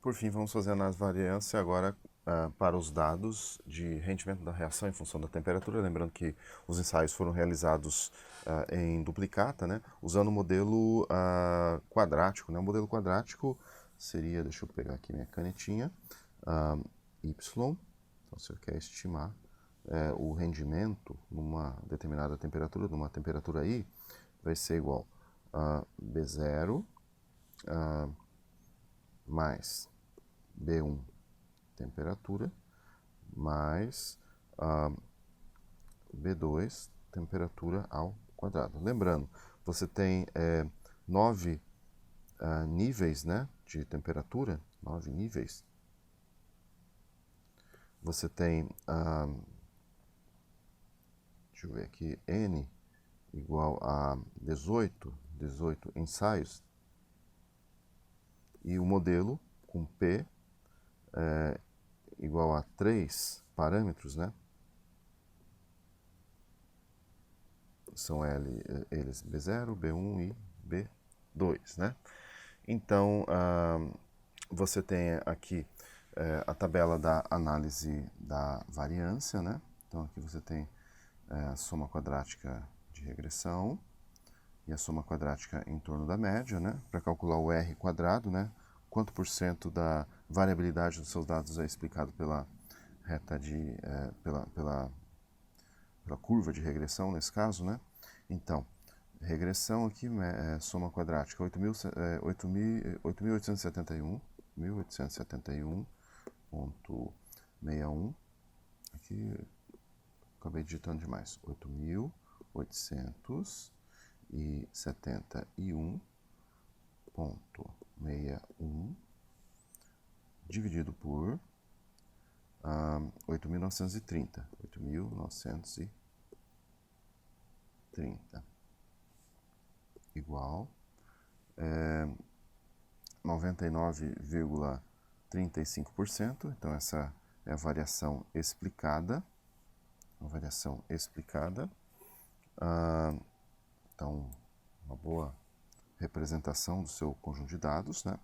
Por fim, vamos fazer a análise de variância agora para os dados de rendimento da reação em função da temperatura. Lembrando que os ensaios foram realizados em duplicata, né, usando o modelo quadrático. Né? O modelo quadrático seria, deixa eu pegar aqui minha canetinha, y. Então, se eu quer estimar o rendimento numa determinada temperatura, numa temperatura I, vai ser igual a B0 mais B1 temperatura mais B2 temperatura ao quadrado. Lembrando, você tem 9 níveis, né, de temperatura, 9 níveis. Você tem, deixa eu ver aqui, N igual a 18 ensaios, e o modelo com P igual a 3 parâmetros, né? São eles B0, B1 e B2, né? Então, você tem aqui a tabela da análise da variância, né? Então, aqui você tem a soma quadrática de regressão e a soma quadrática em torno da média, né? Para calcular o R quadrado, né? Quanto por cento da variabilidade dos seus dados é explicado pela reta de pela curva de regressão nesse caso, né? Então, regressão aqui, soma quadrática 1871,61, aqui acabei digitando demais, 8.871,61 dividido por 8.930 igual 99,35%. Então, essa é a variação explicada. Então, uma boa representação do seu conjunto de dados, né,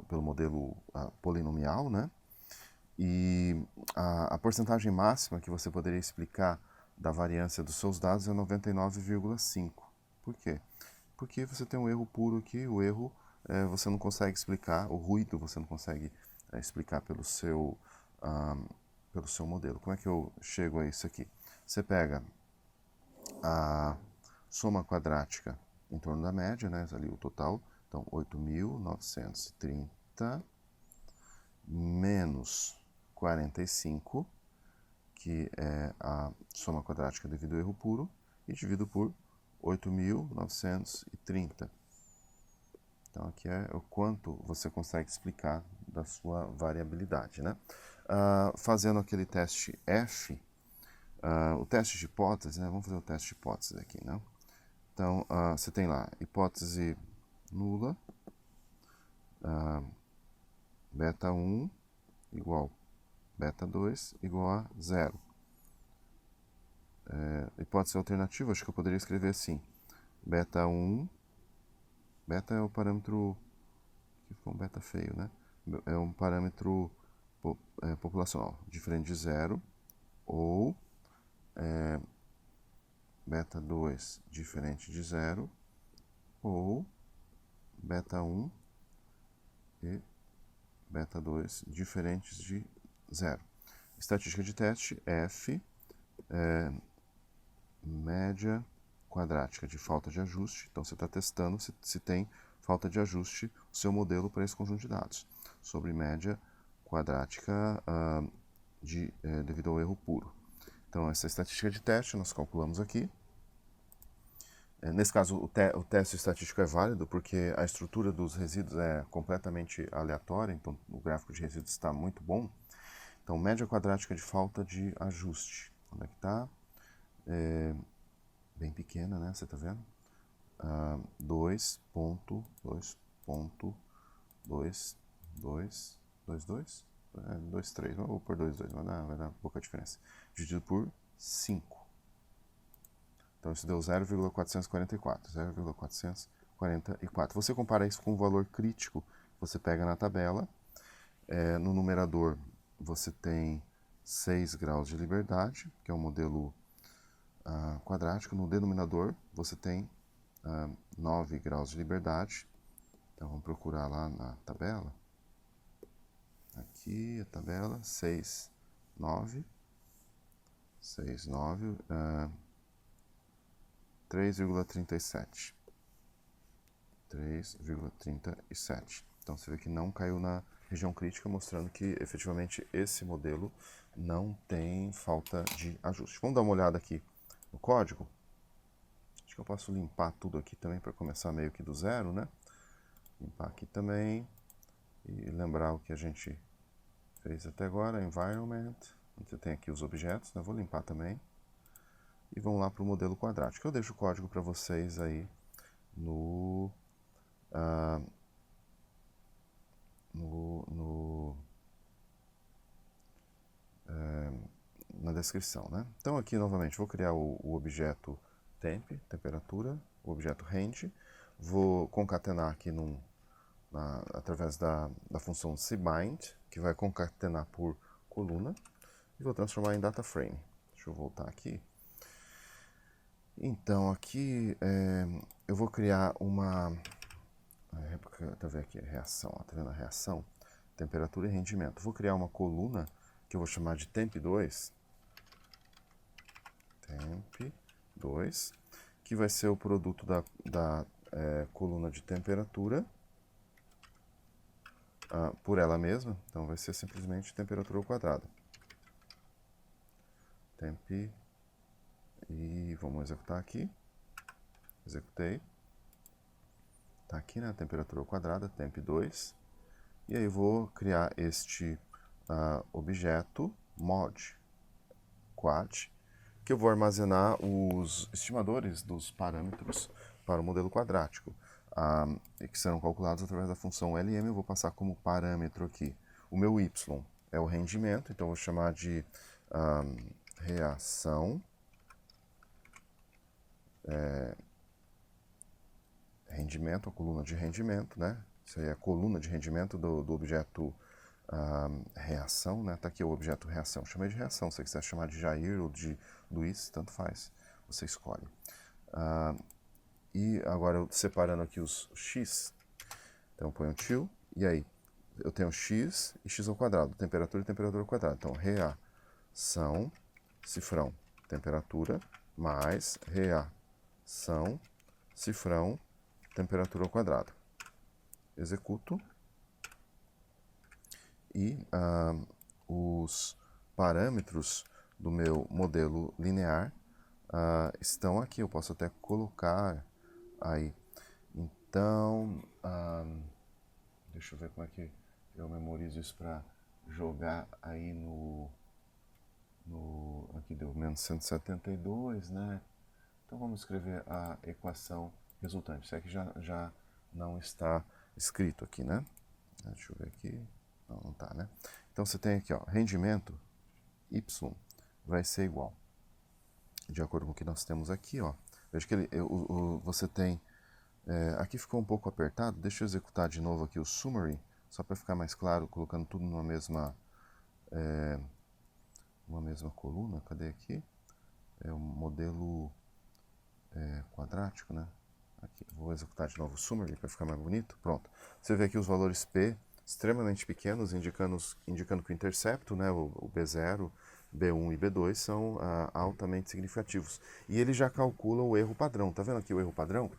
pelo modelo polinomial, né? E a porcentagem máxima que você poderia explicar da variância dos seus dados é 99,5%. Por quê? Porque você tem um erro puro aqui, o erro você não consegue explicar, o ruído você não consegue explicar pelo seu modelo. Como é que eu chego a isso aqui? Você pega a soma quadrática em torno da média, né, ali o total, então 8.930 menos 45, que é a soma quadrática devido ao erro puro, e divido por 8.930. Então, aqui é o quanto você consegue explicar da sua variabilidade, né? Fazendo aquele teste F, o teste de hipótese, né? Vamos fazer o teste de hipótese aqui, né? Então, você tem lá hipótese nula, beta 1 igual beta 2 igual a 0. Hipótese alternativa, acho que eu poderia escrever assim, beta 1, beta é o parâmetro, que ficou um beta feio, né? É um parâmetro populacional, diferente de 0, ou beta 2 diferente de 0, ou beta 1 e beta 2 diferentes de 0. Estatística de teste, F, média quadrática de falta de ajuste. Então, você está testando se tem falta de ajuste o seu modelo para esse conjunto de dados, sobre média quadrática devido ao erro puro. Então, essa estatística de teste nós calculamos aqui. Nesse caso, o teste estatístico é válido porque a estrutura dos resíduos é completamente aleatória, então o gráfico de resíduos está muito bom. Então, média quadrática de falta de ajuste. Onde é que está? Bem pequena, né? Você está vendo? 2.2222, 2,3, vou pôr 2,2, vai dar pouca diferença, dividido por 5. Então, isso deu 0,444. Você compara isso com o valor crítico você pega na tabela, no numerador você tem 6 graus de liberdade, que é um modelo quadrático. No denominador você tem 9 graus de liberdade. Então vamos procurar lá na tabela. Aqui a tabela, 6, 9, 6, 9, 3,37. 3,37. Então você vê que não caiu na região crítica, mostrando que efetivamente esse modelo não tem falta de ajuste. Vamos dar uma olhada aqui no código. Acho que eu posso limpar tudo aqui também para começar meio que do zero, né? Limpar aqui também e lembrar o que a gente fez até agora, environment. Você tem aqui os objetos, né? Vou limpar também. E vamos lá para o modelo quadrático. Eu deixo o código para vocês aí na descrição, né? Então aqui novamente vou criar o objeto temp, temperatura, o objeto range, vou concatenar aqui através da função cbind, que vai concatenar por coluna, e vou transformar em data frame. Deixa eu voltar aqui. Então aqui eu vou criar uma tá vendo aqui a reação, tá vendo a reação? Temperatura e rendimento. Vou criar uma coluna que eu vou chamar de temp2, temp2, que vai ser o produto da coluna de temperatura por ela mesma. Então vai ser simplesmente temperatura ao quadrado. Temp, e vamos executar aqui. Executei. Está aqui, né? Temperatura ao quadrado, temp2. E aí vou criar este objeto mod quad, que eu vou armazenar os estimadores dos parâmetros para o modelo quadrático, que serão calculados através da função LM. Eu vou passar como parâmetro aqui o meu y, é o rendimento, então eu vou chamar de reação rendimento, a coluna de rendimento, né? Isso aí é a coluna de rendimento do objeto reação, né? Tá aqui o objeto reação. Chamei de reação. Se você quiser chamar de Jair ou de Luiz, tanto faz. Você escolhe. E agora eu separando aqui os x. Então eu ponho til. E aí eu tenho x e x ao quadrado. Temperatura e temperatura ao quadrado. Então reação, cifrão, temperatura, mais reação, cifrão, temperatura ao quadrado. Executo. E os parâmetros do meu modelo linear estão aqui. Eu posso até colocar aí. Então, deixa eu ver como é que eu memorizo isso para jogar aí aqui deu menos 172, né? Então vamos escrever a equação resultante. Isso aqui já não está escrito aqui, né? Deixa eu ver aqui. Não tá, né? Então você tem aqui, ó, rendimento y vai ser igual, de acordo com o que nós temos aqui, ó. Veja que você tem, aqui ficou um pouco apertado. Deixa eu executar de novo aqui o summary, só para ficar mais claro, colocando tudo numa mesma coluna. Cadê aqui? É o modelo quadrático, né? Aqui, vou executar de novo o summary para ficar mais bonito. Pronto. Você vê aqui os valores P extremamente pequenos, indicando que o intercepto, né, o B0, B1 e B2 são altamente significativos. E ele já calcula o erro padrão. Tá vendo aqui o erro padrão?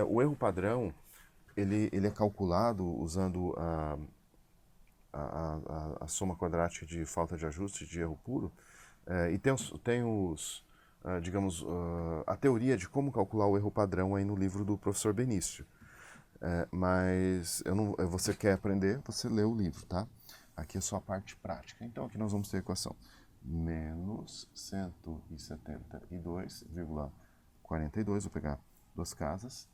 O erro padrão ele é calculado usando a soma quadrática de falta de ajuste, de erro puro. E tem digamos, a teoria de como calcular o erro padrão aí no livro do professor Benício. Mas você quer aprender, você lê o livro, tá? Aqui é só a parte prática. Então aqui nós vamos ter a equação menos 172,42, vou pegar duas casas,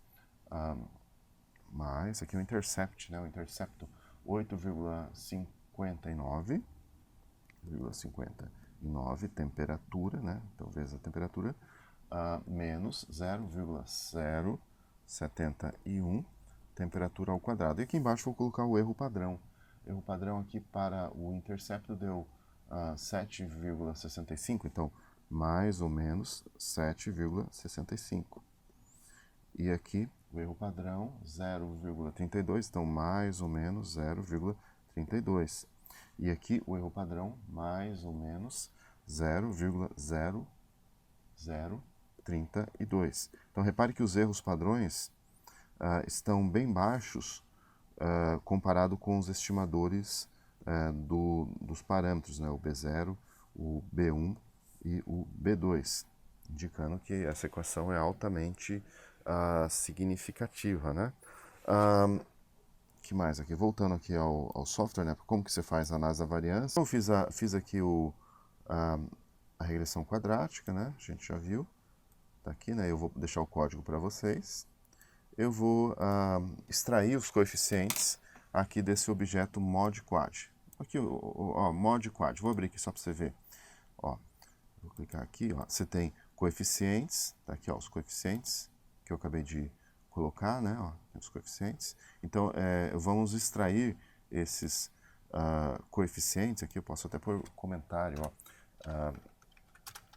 mais aqui o intercept, né? O intercepto 8,59, temperatura, né? Então vezes a temperatura, menos 0,071 temperatura ao quadrado. E aqui embaixo vou colocar o erro padrão. Erro padrão aqui para o intercepto deu 7,65, então mais ou menos 7,65. E aqui o erro padrão 0,32, então mais ou menos 0,32. E aqui o erro padrão mais ou menos 0,0032. Então repare que os erros padrões estão bem baixos comparado com os estimadores dos parâmetros, né? O B0, o B1 e o B2, indicando que essa equação é altamente significativa, né? Que mais aqui? Voltando aqui ao software, né? Como que você faz a análise da variância? Eu fiz aqui a regressão quadrática, né? A gente já viu. Tá aqui, né? Eu vou deixar o código para vocês. Eu vou extrair os coeficientes aqui desse objeto modQuad. Aqui, ó, modQuad. Vou abrir aqui só para você ver. Ó, vou clicar aqui, ó. Você tem coeficientes, tá aqui, ó, os coeficientes que eu acabei de colocar, né? Ó, os coeficientes. Então, vamos extrair esses coeficientes aqui. Eu posso até pôr comentário, ó.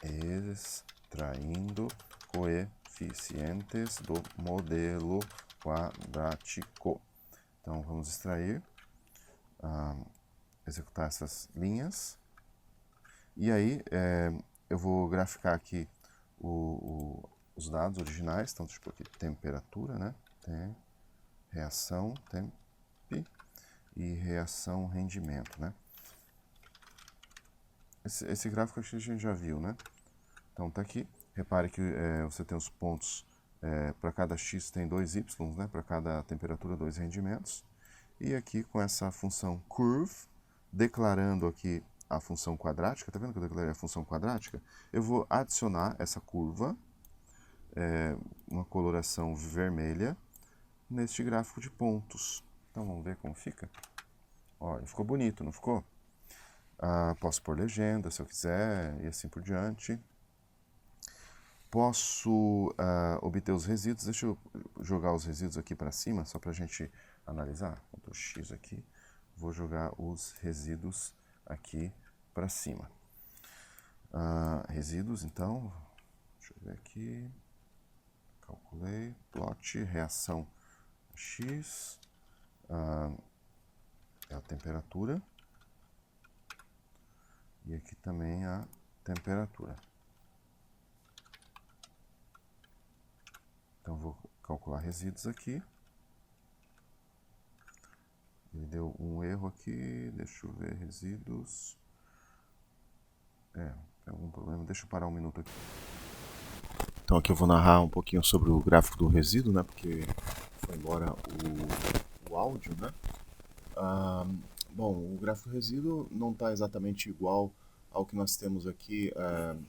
Extraindo coeficientes do modelo quadrático. Então, vamos extrair, executar essas linhas. E aí, eu vou graficar aqui os dados originais. Então, deixa eu pôr aqui temperatura, né? Reação, temp e reação, rendimento, né? Esse gráfico a gente já viu, né? Então, tá aqui. Repare que você tem os pontos, para cada x tem 2 y, né? Para cada temperatura, 2 rendimentos. E aqui com essa função curve, declarando aqui a função quadrática, tá vendo que eu declarei a função quadrática? Eu vou adicionar essa curva, uma coloração vermelha, neste gráfico de pontos. Então vamos ver como fica. Olha, ficou bonito, não ficou? Posso pôr legenda se eu quiser e assim por diante. Posso obter os resíduos. Deixa eu jogar os resíduos aqui para cima, só para a gente analisar. Ctrl X aqui. Vou jogar os resíduos aqui para cima. Resíduos, então. Deixa eu ver aqui. Calculei. Plot, reação X. É a temperatura. E aqui também a temperatura. Então, vou calcular resíduos aqui. Ele deu um erro aqui. Deixa eu ver, resíduos. Tem algum problema? Deixa eu parar um minuto aqui. Então, aqui eu vou narrar um pouquinho sobre o gráfico do resíduo, né? Porque foi embora o áudio, né? Bom, o gráfico do resíduo não está exatamente igual ao que nós temos aqui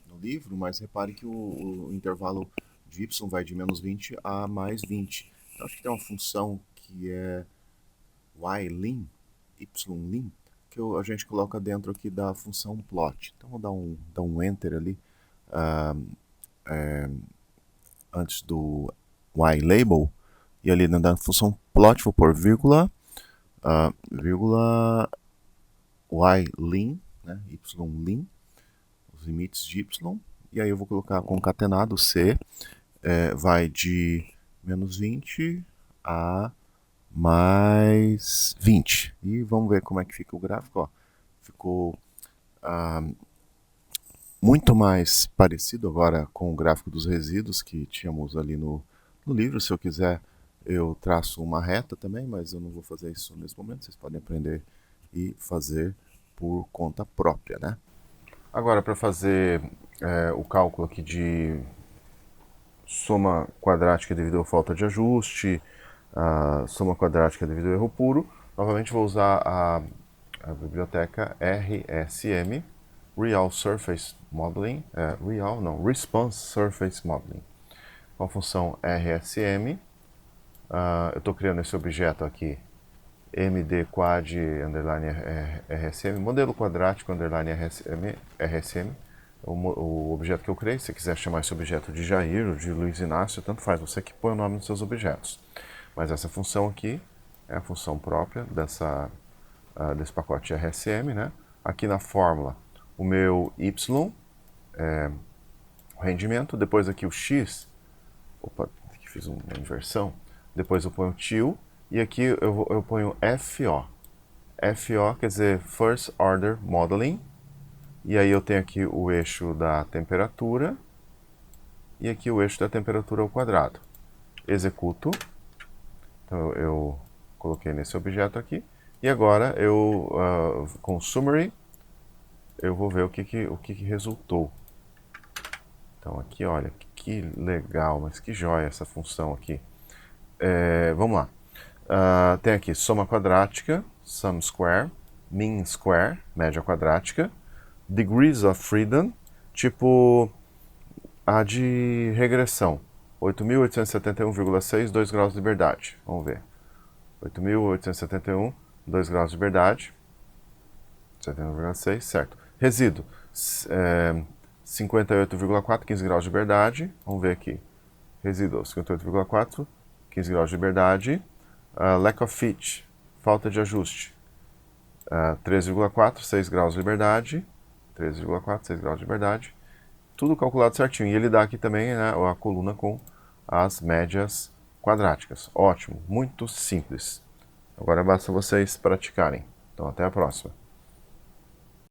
no livro, mas repare que o intervalo de y vai de menos 20 a mais 20. Então, acho que tem uma função que é ylin, ylin, que a gente coloca dentro aqui da função plot. Então, vou dar um enter ali antes do ylabel, e ali dentro da função plot vou pôr vírgula, ylin, né, ylin, os limites de y, e aí eu vou colocar concatenado C, vai de menos 20 a mais 20. E vamos ver como é que fica o gráfico. Ó. Ficou muito mais parecido agora com o gráfico dos resíduos que tínhamos ali no livro. Se eu quiser, eu traço uma reta também, mas eu não vou fazer isso nesse momento. Vocês podem aprender e fazer por conta própria, né? Agora, para fazer o cálculo aqui de soma quadrática devido à falta de ajuste, soma quadrática devido ao erro puro, novamente vou usar a biblioteca RSM, Real Surface Modeling, Response Surface Modeling. Com a função RSM, eu estou criando esse objeto aqui, mdquad underline RSM, modelo quadrático underline RSM, o objeto que eu criei. Se você quiser chamar esse objeto de Jair ou de Luiz Inácio, tanto faz, você que põe o nome dos seus objetos. Mas essa função aqui é a função própria desse pacote RSM, né? Aqui na fórmula, o meu y é o rendimento, depois aqui o x, opa, aqui fiz uma inversão, depois eu ponho til, e aqui eu ponho FO. FO quer dizer First Order Modeling, e aí eu tenho aqui o eixo da temperatura, e aqui o eixo da temperatura ao quadrado. Executo, então eu coloquei nesse objeto aqui, e agora com o summary, eu vou ver o que resultou. Então aqui, olha, que legal, mas que joia essa função aqui. Vamos lá. Tem aqui soma quadrática, sum square, mean square, média quadrática, degrees of freedom, tipo a de regressão, 8.871,6, 2 graus de liberdade. Vamos ver. 8.871, 2 graus de liberdade, 71,6, certo. Resíduo, 58,4, 15 graus de liberdade. Vamos ver aqui. Resíduo, 58,4, 15 graus de liberdade. Lack of fit, falta de ajuste, 13,4, 6 graus de liberdade. 13,4, 6 graus de liberdade. Tudo calculado certinho. E ele dá aqui também, né, a coluna com as médias quadráticas. Ótimo, muito simples. Agora basta vocês praticarem. Então até a próxima.